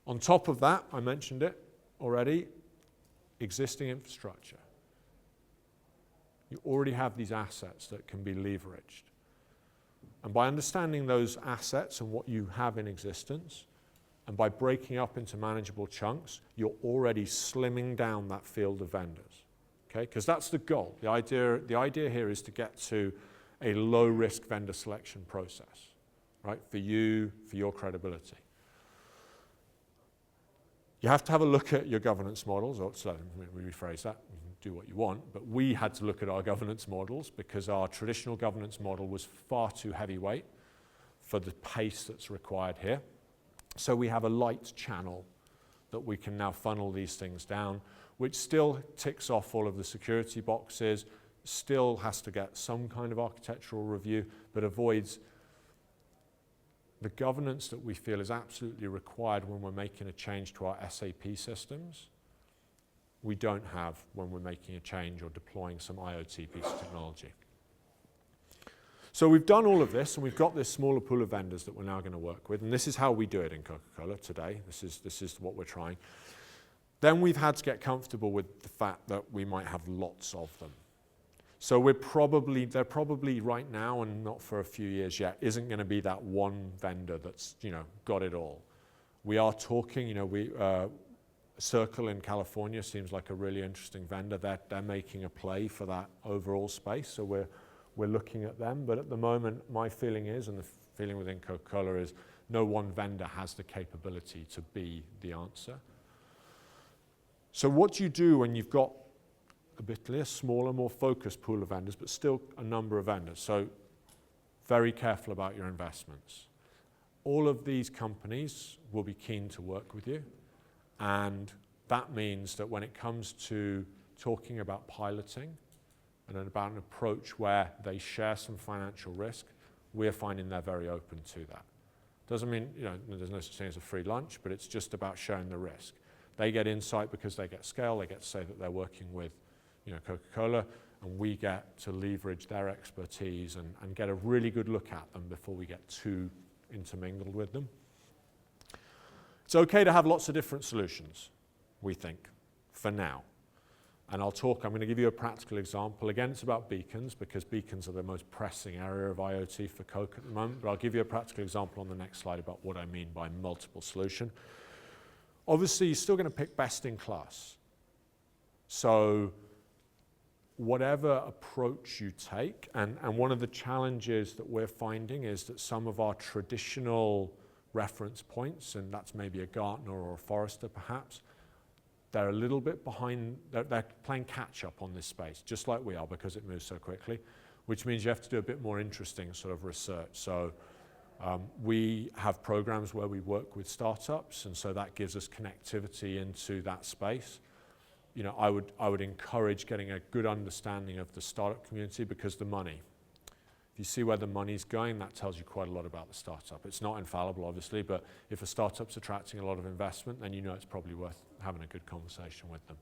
On top of that, I mentioned it already, existing infrastructure. You already have these assets that can be leveraged. And by understanding those assets and what you have in existence, and by breaking up into manageable chunks, you're already slimming down that field of vendors. Okay? Because that's the goal. The idea here is to get to a low-risk vendor selection process, right? For you, for your credibility. You have to have a look at your governance models, or so let me rephrase that, you can do what you want, but we had to look at our governance models because our traditional governance model was far too heavyweight for the pace that's required here. So we have a light channel that we can now funnel these things down, which still ticks off all of the security boxes, still has to get some kind of architectural review, but avoids the governance that we feel is absolutely required when we're making a change to our SAP systems. We don't have when we're making a change or deploying some IoT piece of technology. So we've done all of this, and we've got this smaller pool of vendors that we're now going to work with, and this is how we do it in Coca-Cola today. This is what we're trying. Then we've had to get comfortable with the fact that we might have lots of them. So they're probably right now, and not for a few years yet, isn't going to be that one vendor that's, got it all. We are talking, Circle in California seems like a really interesting vendor. They're making a play for that overall space, so we're looking at them. But at the moment, my feeling is, and the feeling within Coca-Cola is, no one vendor has the capability to be the answer. So what do you do when you've got a bit less, smaller, more focused pool of vendors, but still a number of vendors? So very careful about your investments. All of these companies will be keen to work with you, and that means that when it comes to talking about piloting and about an approach where they share some financial risk, we're finding they're very open to that. Doesn't mean, there's no such thing as a free lunch, but it's just about sharing the risk. They get insight because they get scale, they get to say that they're working with Coca-Cola, and we get to leverage their expertise and get a really good look at them before we get too intermingled with them. It's okay to have lots of different solutions, we think, for now. And I'm going to give you a practical example. Again, it's about beacons, because beacons are the most pressing area of IoT for Coke at the moment, but I'll give you a practical example on the next slide about what I mean by multiple solution. Obviously, you're still going to pick best in class. So whatever approach you take, and one of the challenges that we're finding is that some of our traditional reference points, and that's maybe a Gartner or a Forrester perhaps, they're a little bit behind, they're playing catch up on this space, just like we are, because it moves so quickly, which means you have to do a bit more interesting sort of research. So we have programs where we work with startups, and so that gives us connectivity into that space. I would encourage getting a good understanding of the startup community, because the money, if you see where the money's going, that tells you quite a lot about the startup. It's not infallible, obviously, but if a startup's attracting a lot of investment, then it's probably worth having a good conversation with them.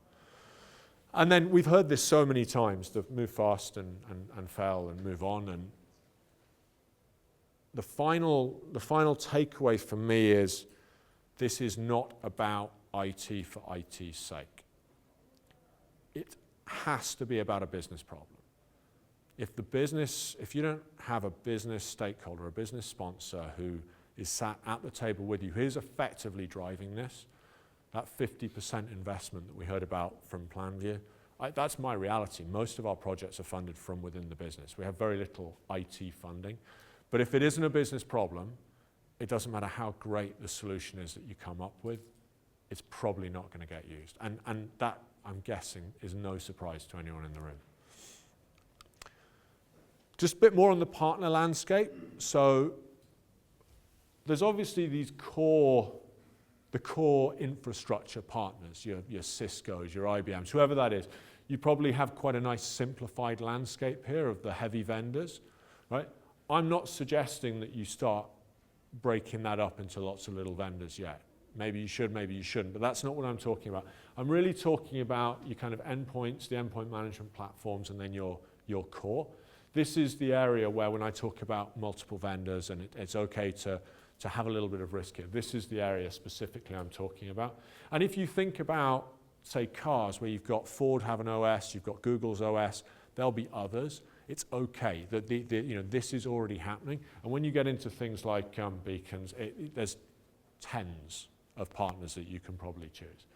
And then we've heard this so many times, the move fast and fail and move on. And the final takeaway for me is this is not about IT for IT's sake. It has to be about a business problem. If you don't have a business stakeholder, a business sponsor who is sat at the table with you, who's effectively driving this, that 50% investment that we heard about from PlanView, that's my reality. Most of our projects are funded from within the business. We have very little IT funding. But if it isn't a business problem, it doesn't matter how great the solution is that you come up with, it's probably not going to get used. And that, I'm guessing, is no surprise to anyone in the room. Just a bit more on the partner landscape. So there's obviously the core infrastructure partners, your Ciscos, your IBMs, whoever that is. You probably have quite a nice simplified landscape here of the heavy vendors, right? I'm not suggesting that you start breaking that up into lots of little vendors yet. Maybe you should, maybe you shouldn't, but that's not what I'm talking about. I'm really talking about your kind of endpoints, the endpoint management platforms, and then your core. This is the area where when I talk about multiple vendors, and it's okay to to have a little bit of risk here. This is the area specifically I'm talking about. And if you think about, say, cars, where you've got Ford have an OS, you've got Google's OS, there'll be others. It's okay that this is already happening. And when you get into things like beacons, there's tens of partners that you can probably choose.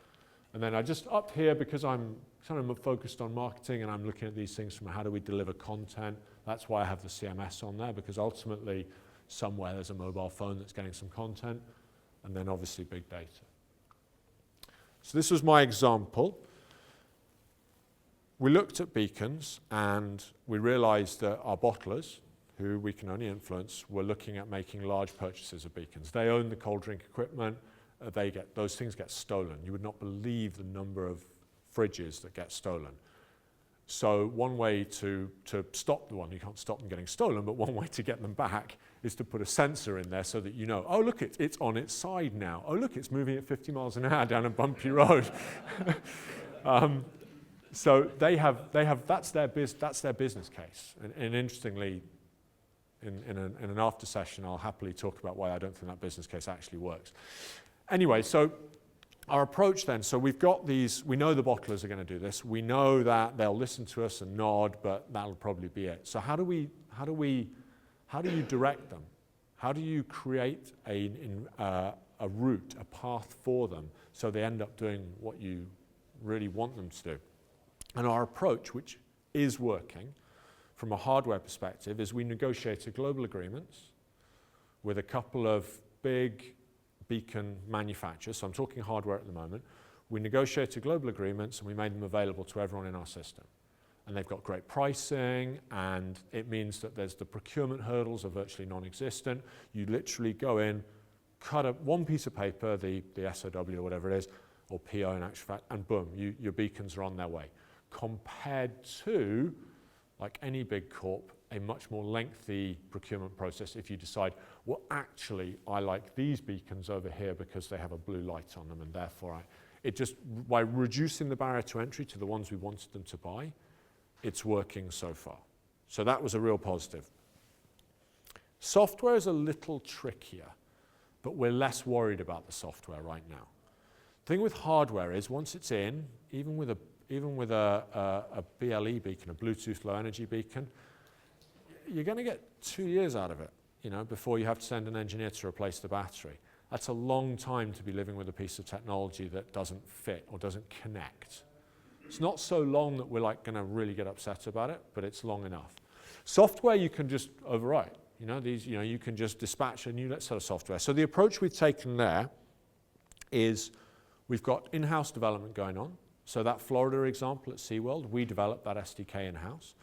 And then I just up here, because I'm kind of focused on marketing and I'm looking at these things from how do we deliver content, that's why I have the CMS on there, because ultimately somewhere there's a mobile phone that's getting some content, and then obviously big data. So this was my example. We looked at beacons and we realized that our bottlers, who we can only influence, were looking at making large purchases of beacons. They own the cold drink equipment. Those things get stolen. You would not believe the number of fridges that get stolen. So one way to stop you can't stop them getting stolen, but one way to get them back is to put a sensor in there so that you know, oh look, it's on its side now. Oh look, it's moving at 50 miles an hour down a bumpy road. So that's their business case. And interestingly, in an after session, I'll happily talk about why I don't think that business case actually works. Anyway, so our approach then, so we've got these, we know the bottlers are going to do this. We know that they'll listen to us and nod, but that'll probably be it. So how do you direct them? How do you create a route, a path for them, so they end up doing what you really want them to do? And our approach, which is working from a hardware perspective, is we negotiated global agreements with a couple of big beacon manufacturers. So I'm talking hardware at the moment. We negotiated global agreements and we made them available to everyone in our system. And they've got great pricing, and it means that the procurement hurdles are virtually non-existent. You literally go in, cut up one piece of paper, the SOW or whatever it is, or PO in actual fact, and boom, your beacons are on their way. Compared to, like any big corp, a much more lengthy procurement process if you decide, well, actually, I like these beacons over here because they have a blue light on them, and therefore by reducing the barrier to entry to the ones we wanted them to buy, it's working so far. So that was a real positive. Software is a little trickier, but we're less worried about the software right now. The thing with hardware is once it's in, even with a BLE beacon, a Bluetooth Low Energy beacon, you're going to get 2 years out of it, before you have to send an engineer to replace the battery. That's a long time to be living with a piece of technology that doesn't fit or doesn't connect. It's not so long that we're going to really get upset about it, but it's long enough. Software you can just overwrite. You can just dispatch a new set of software. So the approach we've taken there is we've got in-house development going on. So that Florida example at SeaWorld, we developed that SDK in-house.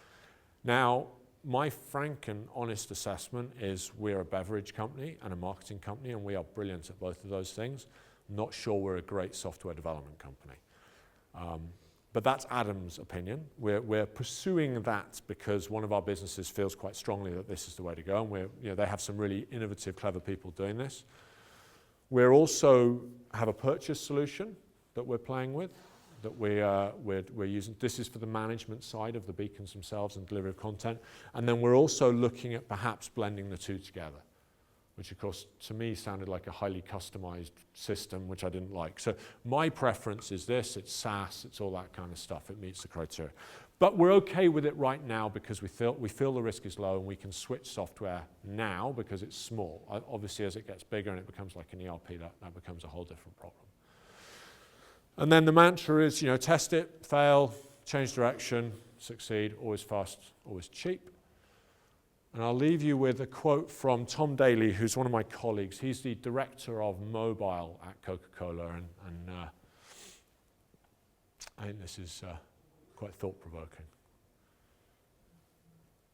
Now, my frank and honest assessment is we're a beverage company and a marketing company, and we are brilliant at both of those things. I'm not sure we're a great software development company. But that's Adam's opinion. We're pursuing that because one of our businesses feels quite strongly that this is the way to go, and they have some really innovative, clever people doing this. We also have a purchase solution that we're playing with, that we're using. This is for the management side of the beacons themselves and delivery of content. And then we're also looking at perhaps blending the two together, which of course to me sounded like a highly customized system, which I didn't like. So my preference is this, it's SaaS, it's all that kind of stuff, it meets the criteria. But we're okay with it right now because we feel the risk is low and we can switch software now because it's small. Obviously as it gets bigger and it becomes like an ERP, that becomes a whole different problem. And then the mantra is, test it, fail, change direction, succeed, always fast, always cheap. And I'll leave you with a quote from Tom Daly, who's one of my colleagues. He's the director of mobile at Coca-Cola, and I think this is quite thought-provoking.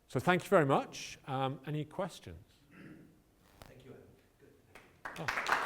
So thank you very much. Any questions? Thank you, Adam. Good. Oh.